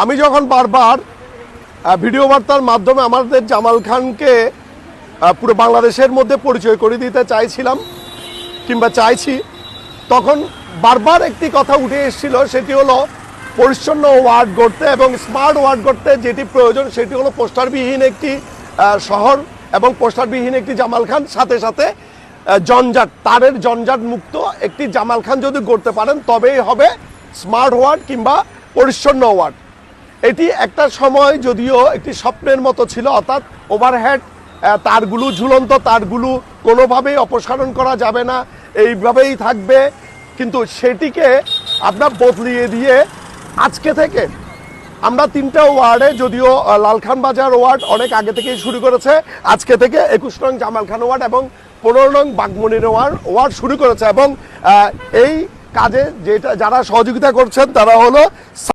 আমি যখন বারবার ভিডিও বার্তার মাধ্যমে আমাদের জামাল খানকে পুরো বাংলাদেশের মধ্যে পরিচয় করে দিতে চাইছিলাম কিংবা চাইছি, তখন বারবার একটি কথা উঠে এসেছিল, সেটি হলো পরিচ্ছন্ন ওয়ার্ড গড়তে এবং স্মার্ট ওয়ার্ড গড়তে যেটি প্রয়োজন সেটি হলো পোস্টারবিহীন একটি শহর এবং পোস্টারবিহীন একটি জামাল খান, সাথে সাথে জঞ্জাট, তারের জঞ্জাট মুক্ত একটি জামাল খান যদি গড়তে পারেন তবেই হবে স্মার্ট ওয়ার্ড কিংবা পরিচ্ছন্ন ওয়ার্ড। এটি একটা সময় যদিও একটি স্বপ্নের মতো ছিল, অর্থাৎ ওভারহেড তারগুলো, ঝুলন্ত তারগুলো কোনোভাবেই অপসারণ করা যাবে না, এইভাবেই থাকবে। কিন্তু সেটিকে আপনার বদলিয়ে দিয়ে আজকে থেকে আমরা 3টা ওয়ার্ডে, যদিও লালখান বাজার ওয়ার্ড অনেক আগে থেকেই শুরু করেছে, আজকে থেকে 21 নং জামাল খান ওয়ার্ড এবং 15 নং বাগমনির ওয়ার্ড শুরু করেছে। এবং এই কাজে যারা সহযোগিতা করছেন তারা হলো